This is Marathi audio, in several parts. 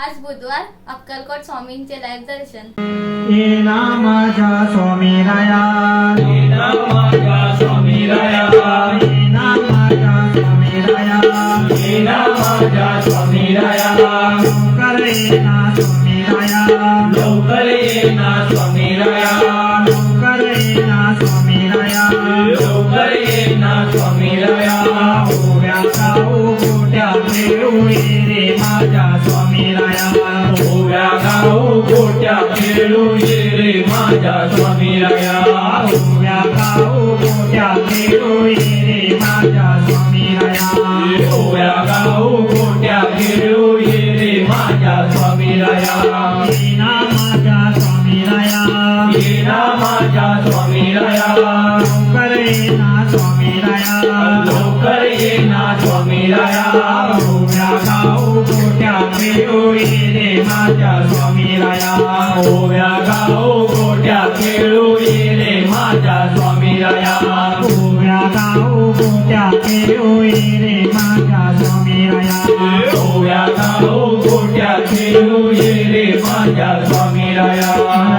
आज बुधवार अक्कलकोट स्वामींचे लाईव्ह दर्शन। ये नामाच्या स्वामी राया, ये नामाच्या स्वामी राया, ये नामाच्या स्वामी राया, ये नामाच्या स्वामी राया, लवकर ये ना स्वामी राया, लवकर ये ना स्वामी राया, लवकर ये ना स्वामी राया, लवकर ये ना स्वामी राया, ओव्या गाऊ गोट्या खेळू ये रे माझ्या स्वामी राया, ओव्या गाऊ गोट्या खेळू ये रे माझ्या स्वामी राया, ओव्या गाऊ गोट्या खेळू ये रे माझ्या स्वामी राया, ओव्या गाऊ गोट्या खेळू ये रे माझ्या स्वामी राया, ये नामाच्या स्वामी राया, ये नामाच्या स्वामी राया, लवकर ये ना स्वामी राया, लवकर ये ना स्वामी राया, ओव्या गाऊ गोट्या खेळू ये रे माझ्या स्वामी राया, ओव्या गाऊ गोट्या खेळू ये रे माझ्या स्वामी राया, ओव्या गाऊ गोट्या खेळू ये रे माझ्या स्वामी राया, ओव्या गाऊ गोट्या खेळू ये रे माझ्या स्वामी राया,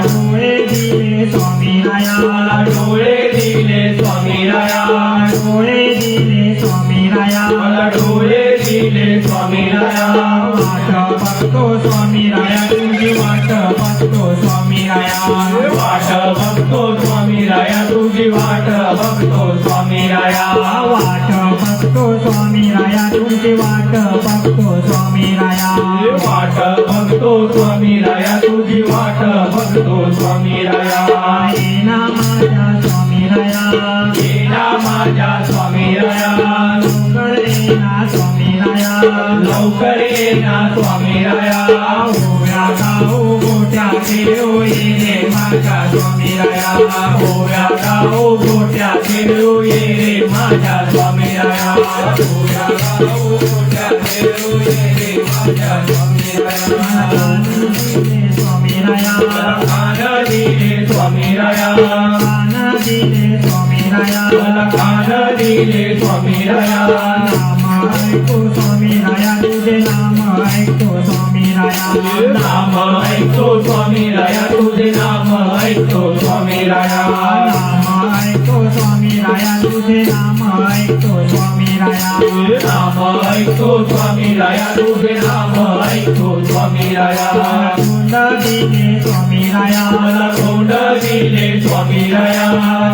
डोळे दिले स्वामी राया, मला डोळे दिले स्वामी राया, डोळे दिले स्वामी राया, मला डोळे दिले स्वामी राया, वाट बघतो स्वामी राया, तुझी वाट बघतो स्वामी राया, वाट बघतो स्वामी राया, तुझी वाट बघतो स्वामी राया, वाट बघतो स्वामी राया, तुझी वाट बघतो स्वामी राया, वाट बघतो स्वामी राया, तुझी वाट बघतो स्वामी राया, ये ना माझ्या स्वामी राया, ये ना माझ्या स्वामी राया, लवकर ये ना स्वामी राया, लवकर ये ना स्वामी राया, ओव्या गाऊ गोट्या खेळू ये रे माझ्या स्वामी राया, ओव्या गाऊ गोट्या खेळू ये रे माझ्या स्वामी राया, ओव्या गाऊ गोट्या खेळू ये रे माझ्या स्वामी राया, स्वामी राया, खान दिले स्वामी राया, कान दिले स्वामी राया, मला खान दिले स्वामी राया, नाम ऐकतो स्वामी राया, तुझे नाम ऐकतो स्वामी राया, नाम ऐकतो स्वामी राया, तुझे नाम ऐकतो स्वामी राया, नाम ऐकतो स्वामी राया, तुझे नाम ऐकतो स्वामी राया, नाम ऐकतो स्वामी राया, तुझे नाम ऐकतो स्वामी राया, तोंड दिले स्वामी राया, मला तोंड दिले स्वामी राया,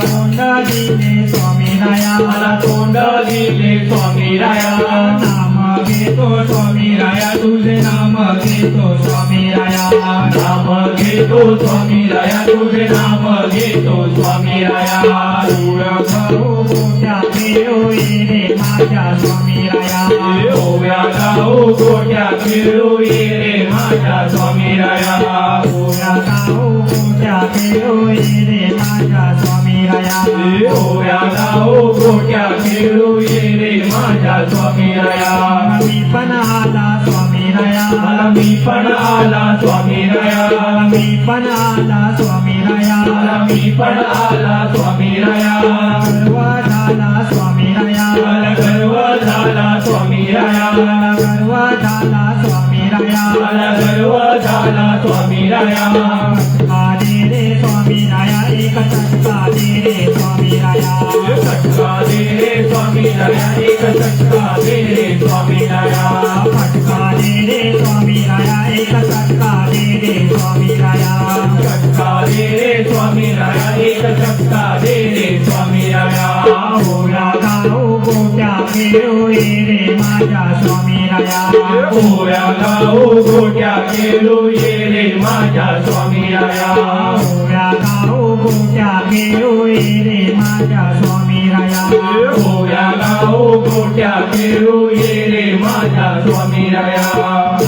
तोंड दिले स्वामी राया, मला तोंड दिले स्वामी राया, नाम घेतो स्वामी राया, तुझे नाम घेतो स्वामी राया, नाम घेतो स्वामी राया, तुझे नाम घेतो स्वामी राया, ओव्या गाऊ गोट्या खेळू ये रे माझ्या स्वामी राया, ओव्या गाऊ गोट्या खेळू ये रे माझ्या स्वामी राया, ओव्या गाऊ गोट्या खेळू ये रे माझ्या स्वामी राया, ओव्या गाऊ गोट्या खेळू ये रे माझ्या स्वामी राया, मी पण आला स्वामी राया, मला मी पण आला स्वामी राया, मी पण आला स्वामी राया, मला मी पण आला स्वामी राया, गर्व झाला स्वामी राया, मला गर्व झाला स्वामी राया, गर्व झाला स्वामी राया, मला गर्व झाला स्वामी राया, फटका दे रे स्वामी राया, एक फटका दे रे स्वामी राया, फटका दे रे स्वामी राया, एक फटका दे रे स्वामी राया, फटका दे रे स्वामी राया, एक फटका दे रे स्वामी राया, फटका दे रे स्वामी राया, एक फटका दे रे स्वामी राया, ओव्या गाऊ गोट्या खेळू ये रे माझ्या स्वामी राया, ओव्या गाऊ गोट्या खेळू ये रे माझ्या स्वामी राया, ओव्या गाऊ गोट्या खेळू ये रे माझ्या स्वामी राया, ओव्या गाऊ गोट्या खेळू ये रे माझ्या स्वामी राया,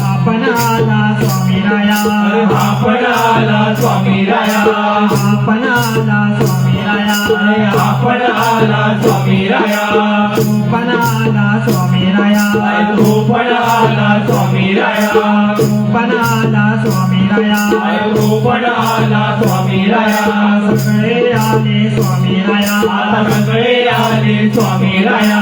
आपण आला स्वामी राया, आपण आला स्वामी राया, आपण आला स्वामी राया, आपण आला स्वामी राया, तू पण आला स्वामी राया तो पण आला स्वामी राया पण आला स्वामी राया तो पण आला स्वामी राया सगळे आले स्वामी राया आता सगळे आले स्वामी राया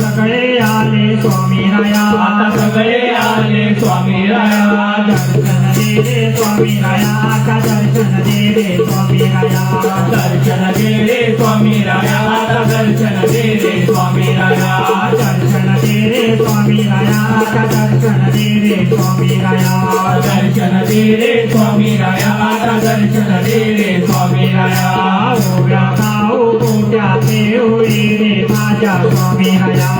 सगळे आले स्वामी राया आता सगळे आले स्वामी राया दर्शन दे रे स्वामी राया का दर्शन दे रे स्वामी राया दर्शन दे रे स्वामी राया आता दर्शन दे रे स्वामी राया दर्शन दे रे स्वामी राया का दर्शन दे रे स्वामी राया दर्शन दे रे स्वामी राया आता दर्शन दे रे स्वामी राया ओव्या गाव गोट्याचे होई रे माझ्या स्वामी राया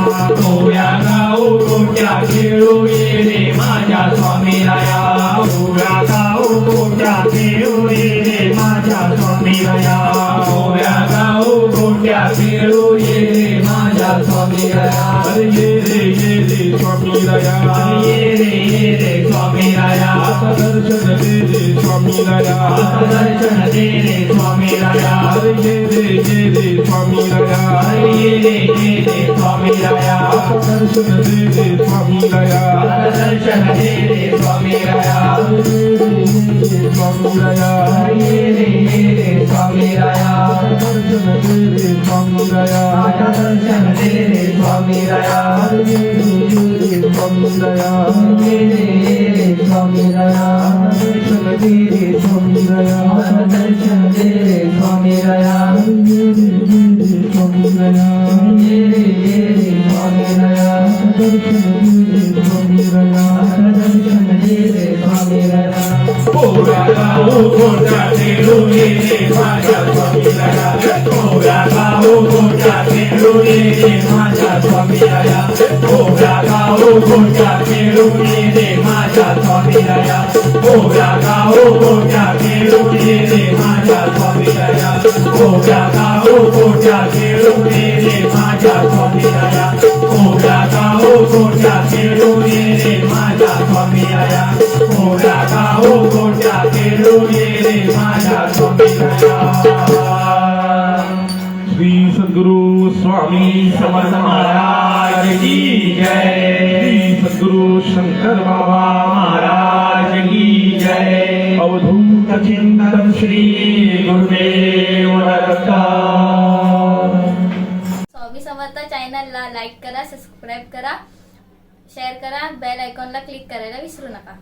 ओव्या गाव गोट्या खेळू ये रे माझ्या स्वामी राया ओव्या गाव गोट्याचे होई रे माझ्या स्वामी राया ओव्या गाव गोट्या खेळू ये रे माझ्या स्वामी राया अरे ये रे स्वामी राया ये रे स्वामी राया आता दर्शन दे रे स्वामी राया दर्शन दे रे स्वामी राया अरे ये रे स्वामी राया ये रे स्वामी राया दर्शन दे रे स्वामी राया दर्शन दे रे स्वामी राया स्वामी राया ये रे स्वामी राया दर्शन दे रे स्वामी राया दर्शन दे रे स्वामी राया स्वामी राया ये रे स्वामी राया दर्शन दे रे स्वामी राया दर्शन दे रे स्वामी राया स्वामी राया ये रे स्वामी राया दर्शन दे रे स्वामी राया दर्शन दे रे स्वामी राया ओव्या गाव गोट्या खेळू ये रे माझ्या स्वामी राया ओव्या गाव गोट्या खेळू ये रे माझ्या स्वामी राया ओव्या गाव गोट्या खेळू ये रे माझ्या स्वामी राया ओव्या गाव गोट्या खेळू ये रे माझ्या स्वामी राया ओव्या गाव गोट्या खेळू ये रे माझ्या स्वामी राया ओव्या गाव गोट्या खेळू ये रे माझ्या स्वामी राया ओव्या गाव गोट्या खेळू ये रे माझ्या स्वामी राया श्री सद्गुरु स्वामी समर्थ महाराज की जय श्री सद्गुरु शंकर बाबा महाराज की जय अवधूत चिंतन श्री गुरुदेव दत्त स्वामी समर्थ चॅनलला लाईक करा, सबस्क्राईब करा, शेअर करा, बेल आयकॉनला क्लिक करायला विसरू नका.